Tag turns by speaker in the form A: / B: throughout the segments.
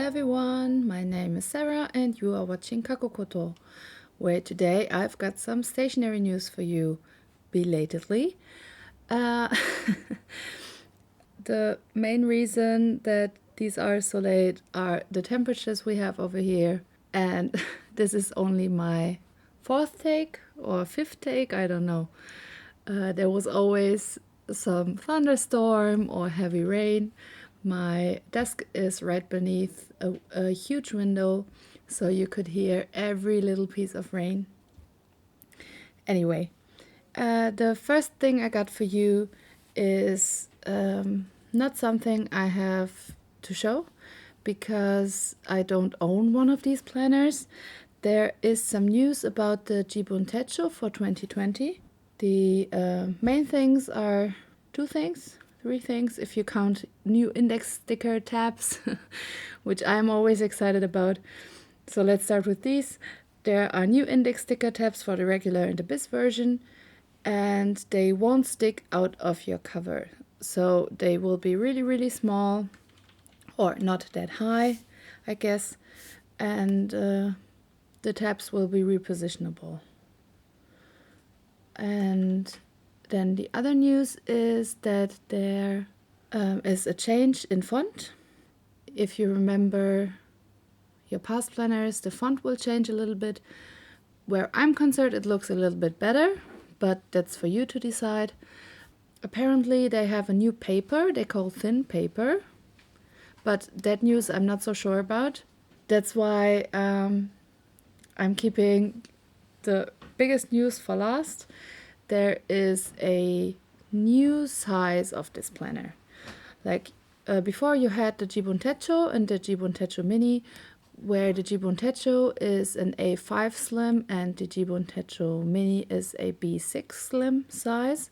A: everyone, my name is Sarah and you are watching Kakokoto, where today I've got some stationery news for you, belatedly. The main reason that these are so late are the temperatures we have over here, and this is only my fourth take or fifth take, I don't know. There was always some thunderstorm or heavy rain. My desk is right beneath a huge window, so you could hear every little piece of rain. Anyway, the first thing I got for you is not something I have to show because I don't own one of these planners. There is some news about the Jibun Techo for 2020. The main things are three things if you count new index sticker tabs, which I'm always excited about. So let's start with these. There are new index sticker tabs for the regular and the BIS version, and they won't stick out of your cover. So they will be really, really small, or not that high, I guess, and the tabs will be repositionable. And then the other news is that there is a change in font. If you remember your past planners, the font will change a little bit. Where I'm concerned, it looks a little bit better, but that's for you to decide. Apparently, they have a new paper they call thin paper, but that news I'm not so sure about. That's why I'm keeping the biggest news for last. There is a new size of this planner. Like before you had the Jibun Techo and the Jibun Techo Mini, where the Jibun Techo is an A5 slim and the Jibun Techo Mini is a B6 slim size.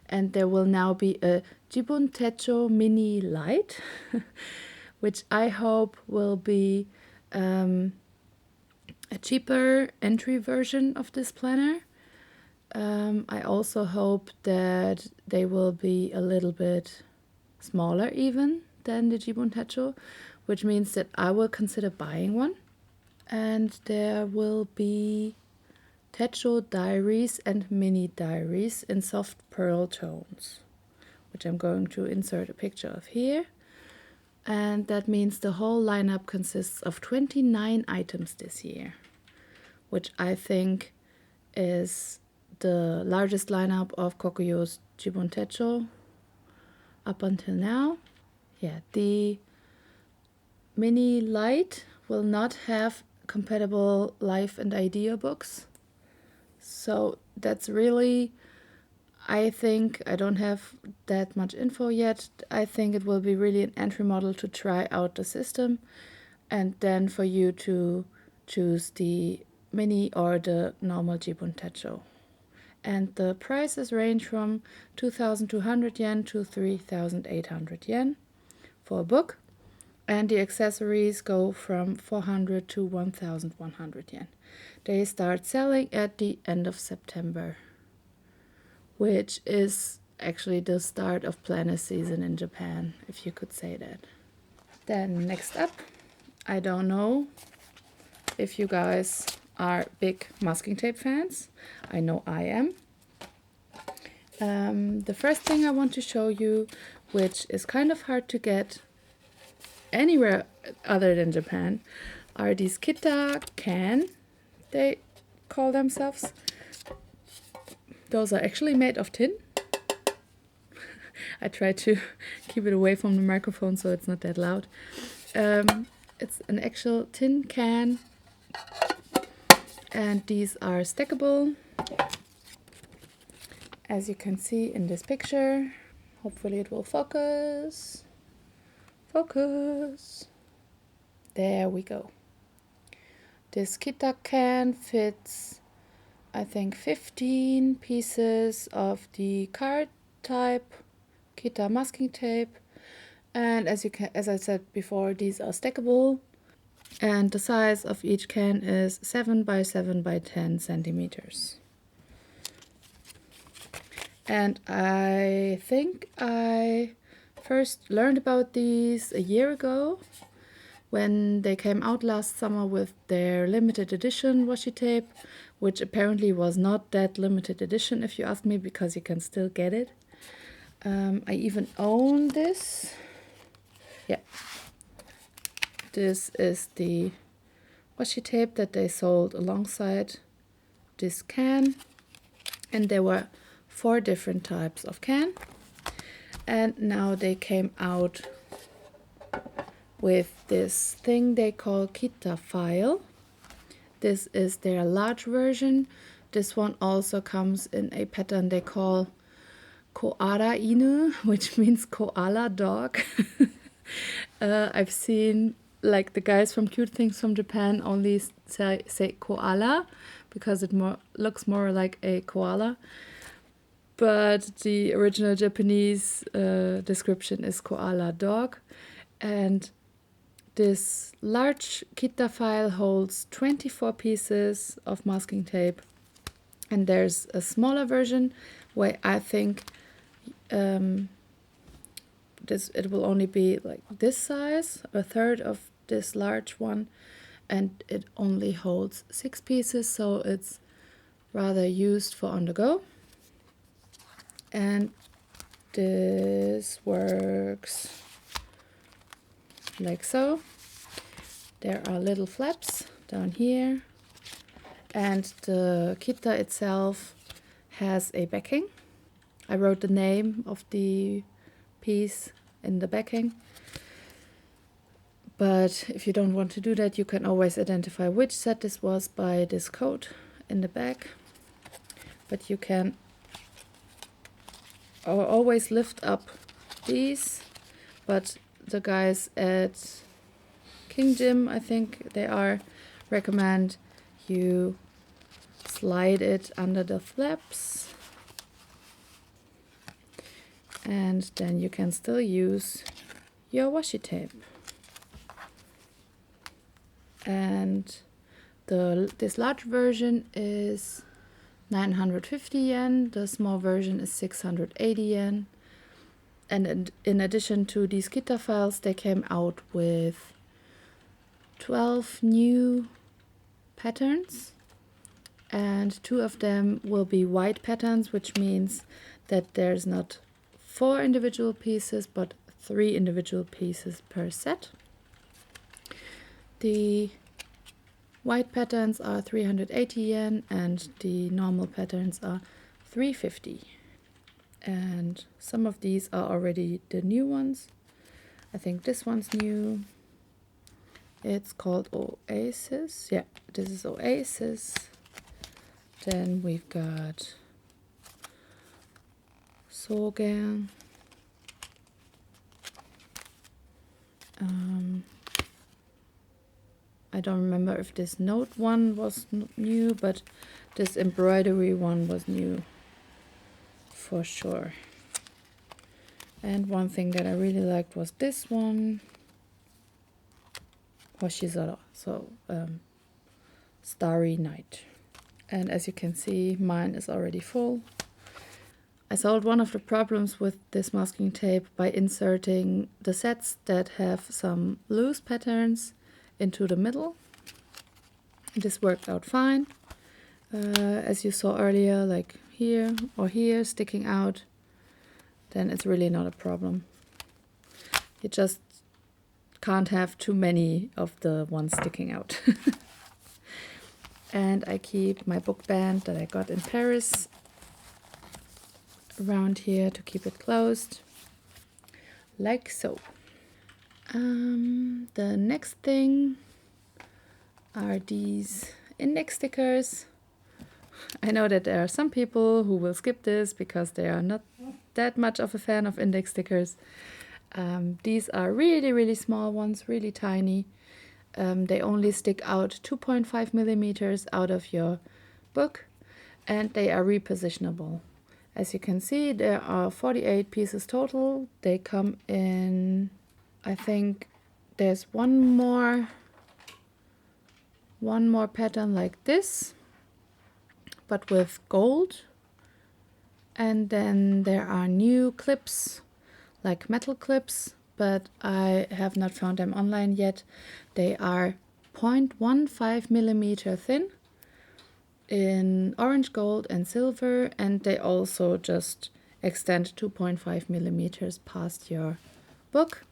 A: And there will now be a Jibun Techo Mini Lite, which I hope will be a cheaper entry version of this planner. I also hope that they will be a little bit smaller even than the Jibun Techo, which means that I will consider buying one. And there will be Techo diaries and mini diaries in soft pearl tones, which I'm going to insert a picture of here. And that means the whole lineup consists of 29 items this year, which I think is the largest lineup of Kokuyo's Jibun Techo up until now. Yeah, the Mini Lite will not have compatible life and idea books. So that's really, I think, I don't have that much info yet. I think it will be really an entry model to try out the system, and then for you to choose the Mini or the normal Jibun Techo. And the prices range from 2,200 yen to 3,800 yen for a book. And the accessories go from 400 to 1,100 yen. They start selling at the end of September, which is actually the start of planner season in Japan, if you could say that. Then next up, I don't know if you guys are big masking tape fans. I know I am. The first thing I want to show you, which is kind of hard to get anywhere other than Japan, are these Kitta Can, they call themselves. Those are actually made of tin. I try to keep it away from the microphone so it's not that loud. It's an actual tin can, and these are stackable, as you can see in this picture. Hopefully it will focus. Focus. There we go. This Kitta Can fits, I think, 15 pieces of the card type Kitta masking tape. And as I said before, these are stackable. And the size of each can is 7 by 7 by 10 centimeters. And I think I first learned about these a year ago when they came out last summer with their limited edition washi tape, which apparently was not that limited edition if you ask me, because you can still get it. I even own this. Yeah. This is the washi tape that they sold alongside this can. And there were 4 different types of can. And now they came out with this thing they call Kitta File. This is their large version. This one also comes in a pattern they call Koala Inu, which means koala dog. I've seen like the guys from Cute Things from Japan only say koala because it looks more like a koala. But the original Japanese description is koala dog. And this large Kitta file holds 24 pieces of masking tape. And there's a smaller version where I think it will only be like this size, a third of this large one, and it only holds 6 pieces, so it's rather used for on the go. And this works like so. There are little flaps down here, and the Kitta itself has a backing. I wrote the name of the piece in the backing. But if you don't want to do that, you can always identify which set this was by this code in the back. But you can always lift up these. But the guys at KingJim, I think they are, recommend you slide it under the flaps. And then you can still use your washi tape. And this large version is 950 yen, the small version is 680 yen. And in addition to these Kitta files, they came out with 12 new patterns. And 2 of them will be white patterns, which means that there's not 4 individual pieces, but 3 individual pieces per set. The white patterns are 380 yen and the normal patterns are 350. And some of these are already the new ones. I think this one's new. It's called Oasis. Yeah, this is Oasis. Then we've got Sogen. I don't remember if this note one was new, but this embroidery one was new for sure. And one thing that I really liked was this one, Hoshizora, so Starry Night. And as you can see, mine is already full. I solved one of the problems with this masking tape by inserting the sets that have some loose patterns into the middle. This worked out fine. As you saw earlier, like here or here sticking out, then it's really not a problem. You just can't have too many of the ones sticking out. And I keep my book band that I got in Paris around here to keep it closed, like so. The next thing are these index stickers. I know that there are some people who will skip this because they are not that much of a fan of index stickers. These are really small ones, really tiny. They only stick out 2.5 millimeters out of your book, and they are repositionable. As you can see, there are 48 pieces total. They come in, I think there's one more pattern like this, but with gold. And then there are new clips, like metal clips, but I have not found them online yet. They are 0.15 millimeter thin in orange, gold and silver, and they also just extend 2.5 millimeters past your book.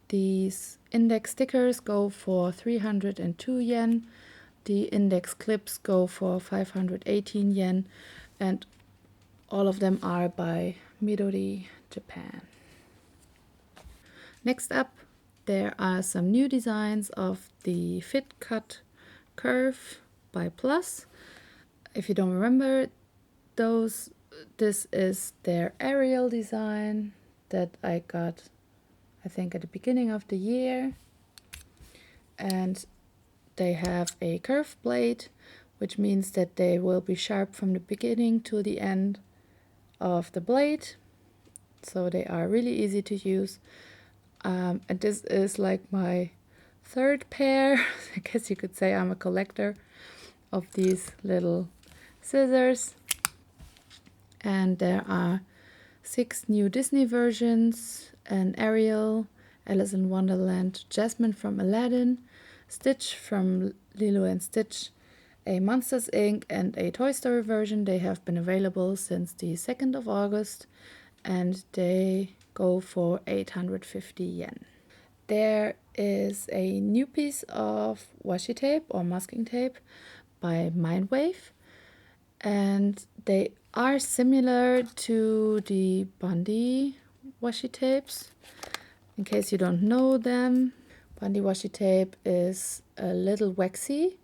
A: These index stickers go for 302 yen. The index clips go for 518 yen, and all of them are by Midori Japan. Next up, there are some new designs of the FitCut Curve by Plus. If you don't remember those, this is their Arial design that I got, I think, at the beginning of the year. And they have a curved blade, which means that they will be sharp from the beginning to the end of the blade. So they are really easy to use. And this is like my third pair. I guess you could say I'm a collector of these little scissors. And there are 6 new Disney versions: an Ariel, Alice in Wonderland, Jasmine from Aladdin, Stitch from Lilo and Stitch, a Monsters Inc. and a Toy Story version. They have been available since the 2nd of August, and they go for 850 yen. There is a new piece of washi tape or masking tape by Mindwave, and they are similar to the Bondi washi tapes. In case you don't know them, Bondi washi tape is a little waxy.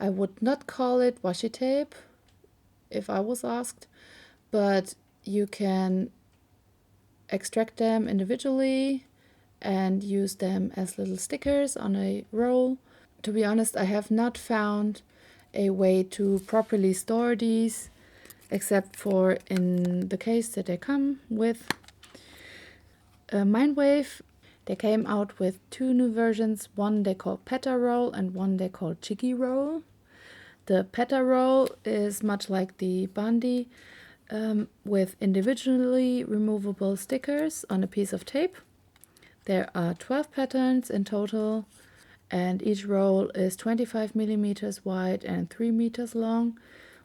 A: I would not call it washi tape if I was asked, but you can extract them individually and use them as little stickers on a roll. To be honest, I have not found a way to properly store these, except for in the case that they come with. Mindwave, they came out with 2 new versions. One they call Petaroll and one they call Chigiroll. The Petaroll is much like the Bondi, with individually removable stickers on a piece of tape. There are 12 patterns in total, and each roll is 25 millimeters wide and 3 meters long,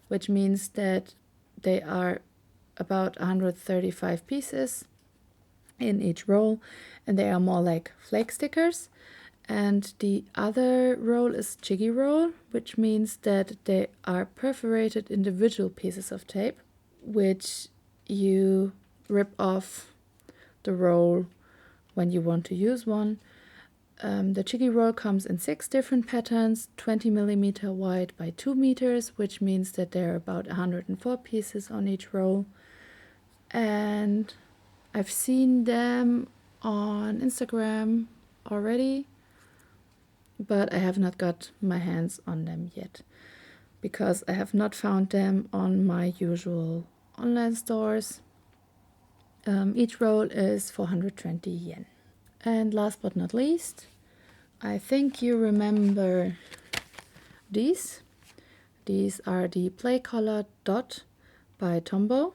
A: which means that they are about 135 pieces in each roll, and they are more like flake stickers. And the other roll is Chigiroll, which means that they are perforated individual pieces of tape, which you rip off the roll when you want to use one. The Chigiroll comes in 6 different patterns, 20 millimeter wide by 2 meters, which means that there are about 104 pieces on each roll. And I've seen them on Instagram already, but I have not got my hands on them yet because I have not found them on my usual online stores. Each roll is 420 yen. And last but not least, I think you remember these. These are the Play Color Dot by Tombow.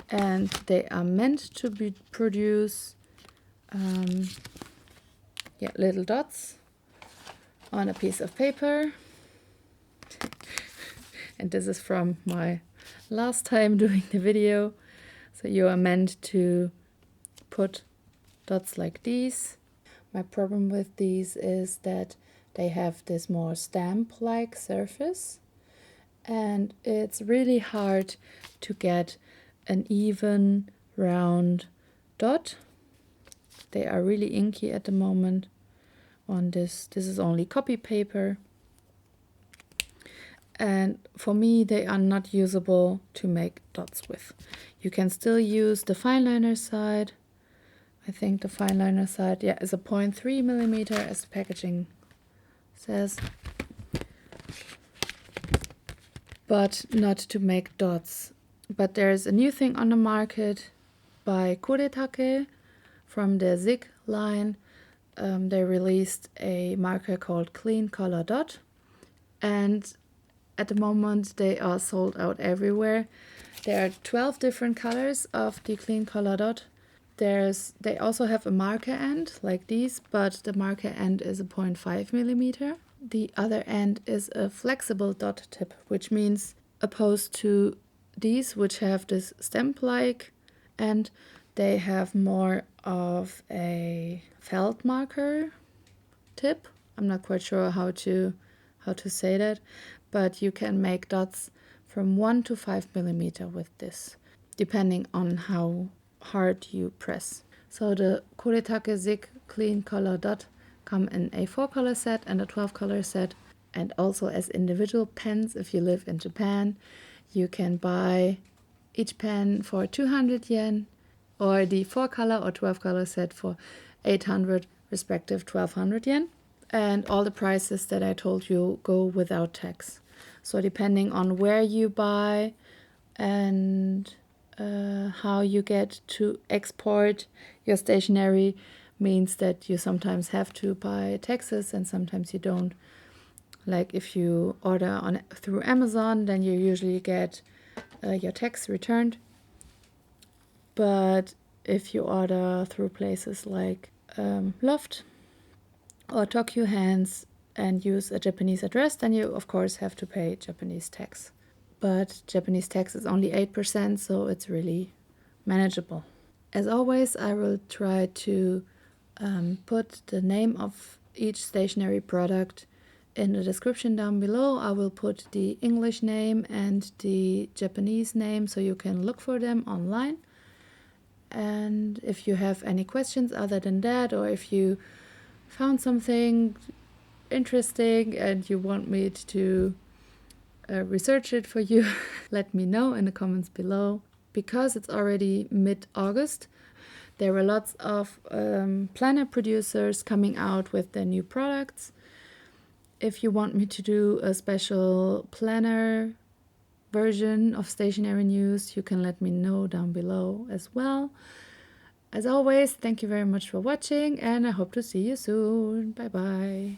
A: And they are meant to produce little dots on a piece of paper. And this is from my last time doing the video. So you are meant to put dots like these. My problem with these is that they have this more stamp-like surface, and it's really hard to get an even round dot. They are really inky at the moment on this. This is only copy paper. And for me, they are not usable to make dots with. You can still use the fine liner side. I think the fine liner side, is a 0.3 millimeter as the packaging says. But not to make dots. But there's a new thing on the market by Kuretake from the Zig line. They released a marker called Clean Color Dot, and at the moment they are sold out everywhere. There are 12 different colors of the Clean Color Dot, They also have a marker end like these, but the marker end is a 0.5 millimeter. The other end is a flexible dot tip, which means opposed to these, which have this stamp-like end, they have more of a felt marker tip. I'm not quite sure how to say that, but you can make dots from 1 to 5 millimeter with this, depending on how hard you press. So the Kuretake Zig Clean Color Dot come in a 4-color set and a 12-color set, and also as individual pens. If you live in Japan, you can buy each pen for 200 yen, or the 4-color or 12-color set for 800, respective 1200 yen. And all the prices that I told you go without tax. So depending on where you buy and how you get to export your stationery means that you sometimes have to buy taxes and sometimes you don't. Like if you order through Amazon, then you usually get your tax returned. But if you order through places like Loft or Tokyo Hands and use a Japanese address, then you of course have to pay Japanese tax. But Japanese tax is only 8%, so it's really manageable. As always, I will try to put the name of each stationery product in the description down below. I will put the English name and the Japanese name so you can look for them online. And if you have any questions other than that, or if you found something interesting and you want me to research it for you, let me know in the comments below. Because it's already mid-August, there were lots of planner producers coming out with their new products. If you want me to do a special planner version of stationery news, you can let me know down below as well. As always, thank you very much for watching, and I hope to see you soon. Bye bye.